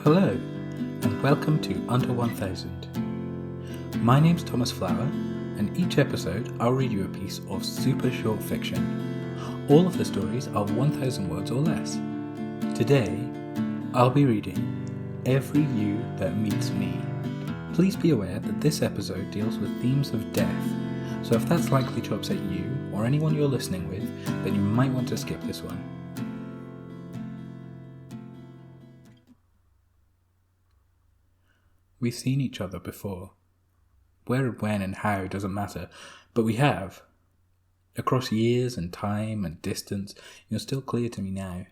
Hello, and welcome to Under 1000. My name's Thomas Flower, and each episode I'll read you a piece of super short fiction. All of the stories are 1000 words or less. Today, I'll be reading Every You That Meets Me. Please be aware that this episode deals with themes of death, so if that's likely to upset you or anyone you're listening with, then you might want to skip this one. We've seen each other before. Where, when, and how doesn't matter, but we have. Across years and time and distance, you're still clear to me now.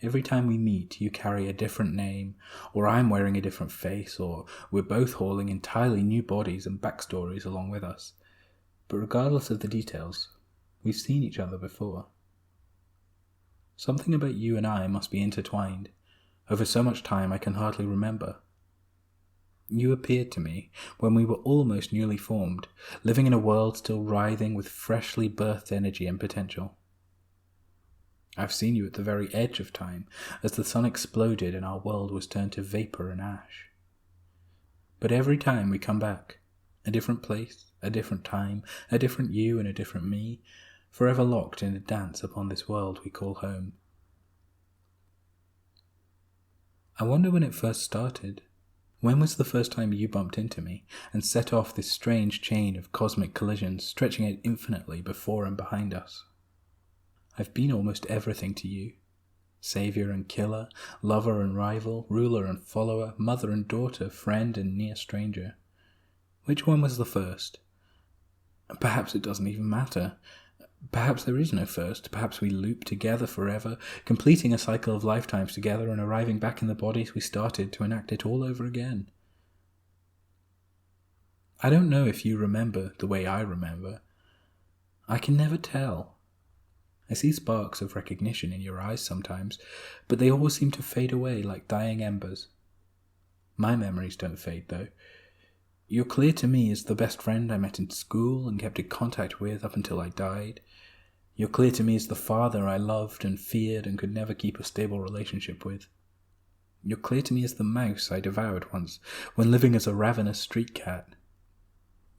Every time we meet, you carry a different name, or I'm wearing a different face, or we're both hauling entirely new bodies and backstories along with us. But regardless of the details, we've seen each other before. Something about you and I must be intertwined, over so much time I can hardly remember. You appeared to me when we were almost newly formed, living in a world still writhing with freshly birthed energy and potential. I've seen you at the very edge of time, as the sun exploded and our world was turned to vapor and ash. But every time we come back, a different place, a different time, a different you and a different me, forever locked in a dance upon this world we call home. I wonder when it first started. When was the first time you bumped into me and set off this strange chain of cosmic collisions stretching out infinitely before and behind us? I've been almost everything to you. Savior and killer, lover and rival, ruler and follower, mother and daughter, friend and near stranger. Which one was the first? Perhaps it doesn't even matter. Perhaps there is no first. Perhaps we loop together forever, completing a cycle of lifetimes together and arriving back in the bodies we started to enact it all over again. I don't know if you remember the way I remember. I can never tell. I see sparks of recognition in your eyes sometimes, but they always seem to fade away like dying embers. My memories don't fade, though. You're clear to me as the best friend I met in school and kept in contact with up until I died. You're clear to me as the father I loved and feared and could never keep a stable relationship with. You're clear to me as the mouse I devoured once when living as a ravenous street cat.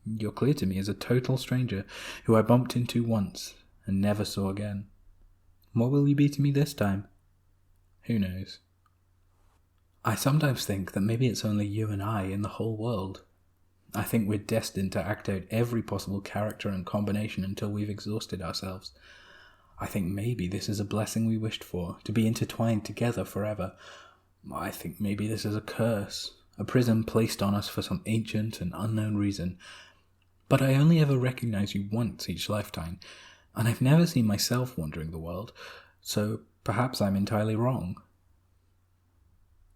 You're clear to me as a total stranger who I bumped into once and never saw again. What will you be to me this time? Who knows? I sometimes think that maybe it's only you and I in the whole world. I think we're destined to act out every possible character and combination until we've exhausted ourselves. I think maybe this is a blessing we wished for, to be intertwined together forever. I think maybe this is a curse, a prison placed on us for some ancient and unknown reason. But I only ever recognize you once each lifetime, and I've never seen myself wandering the world, so perhaps I'm entirely wrong.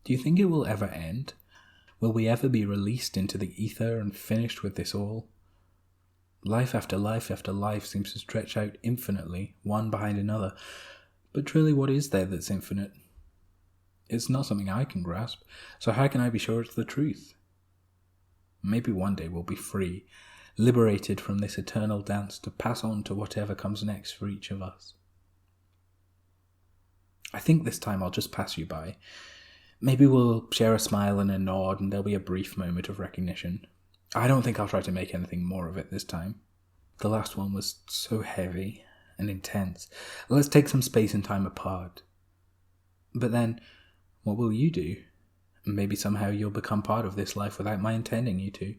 Do you think it will ever end? Will we ever be released into the ether and finished with this all? Life after life after life seems to stretch out infinitely, one behind another. But truly, what is there that's infinite? It's not something I can grasp, so how can I be sure it's the truth? Maybe one day we'll be free, liberated from this eternal dance to pass on to whatever comes next for each of us. I think this time I'll just pass you by. Maybe we'll share a smile and a nod and there'll be a brief moment of recognition. I don't think I'll try to make anything more of it this time. The last one was so heavy and intense. Let's take some space and time apart. But then, what will you do? Maybe somehow you'll become part of this life without my intending you to.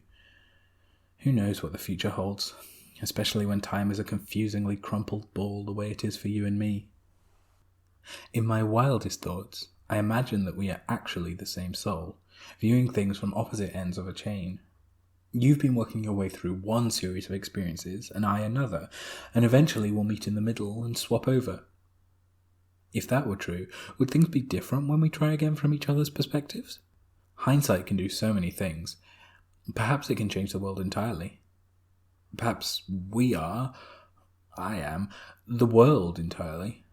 Who knows what the future holds, especially when time is a confusingly crumpled ball the way it is for you and me. In my wildest thoughts, I imagine that we are actually the same soul, viewing things from opposite ends of a chain. You've been working your way through one series of experiences, and I another, and eventually we'll meet in the middle and swap over. If that were true, would things be different when we try again from each other's perspectives? Hindsight can do so many things. Perhaps it can change the world entirely. Perhaps I am, the world entirely.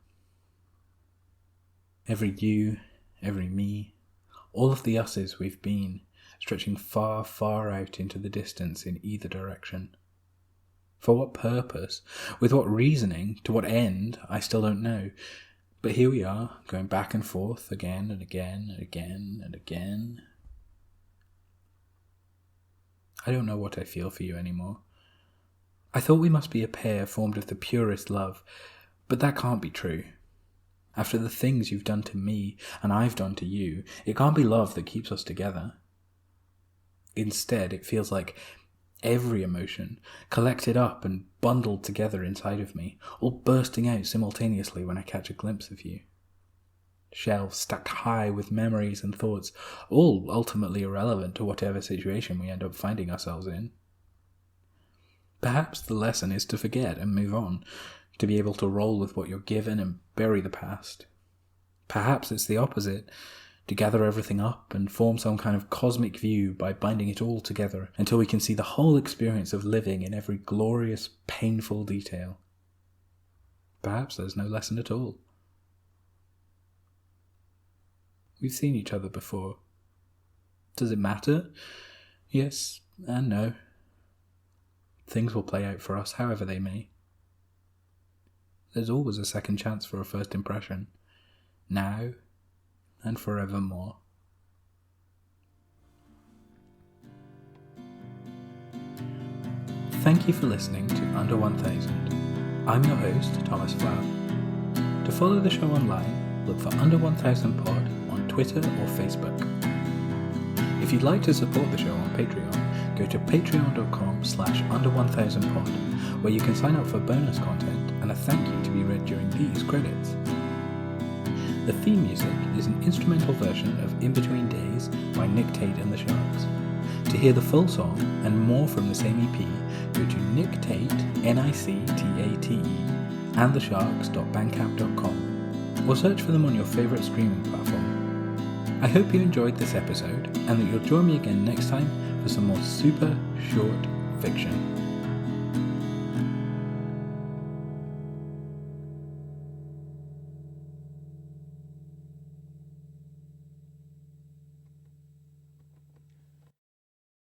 Every you, every me, all of the us's we've been, stretching far, far out into the distance in either direction. For what purpose, with what reasoning, to what end, I still don't know. But here we are, going back and forth again and again and again and again. I don't know what I feel for you anymore. I thought we must be a pair formed of the purest love, but that can't be true. After the things you've done to me and I've done to you, it can't be love that keeps us together. Instead, it feels like every emotion collected up and bundled together inside of me, all bursting out simultaneously when I catch a glimpse of you. Shelves stacked high with memories and thoughts, all ultimately irrelevant to whatever situation we end up finding ourselves in. Perhaps the lesson is to forget and move on, to be able to roll with what you're given and bury the past. Perhaps it's the opposite, to gather everything up and form some kind of cosmic view by binding it all together until we can see the whole experience of living in every glorious, painful detail. Perhaps there's no lesson at all. We've seen each other before. Does it matter? Yes and no. Things will play out for us however they may. There's always a second chance for a first impression, now and forevermore. Thank you for listening to Under 1000. I'm your host, Thomas Flower. To follow the show online, look for Under 1000 Pod on Twitter or Facebook. If you'd like to support the show on Patreon, go to patreon.com/under1000pod, where you can sign up for bonus content and a thank you to be read during these credits. The theme music is an instrumental version of In Between Days by Nick Tate and the Sharks. To hear the full song and more from the same EP, go to Nick Tate, NICTATE, and thesharks.bandcamp.com, or search for them on your favourite streaming platform. I hope you enjoyed this episode and that you'll join me again next time for some more super short fiction.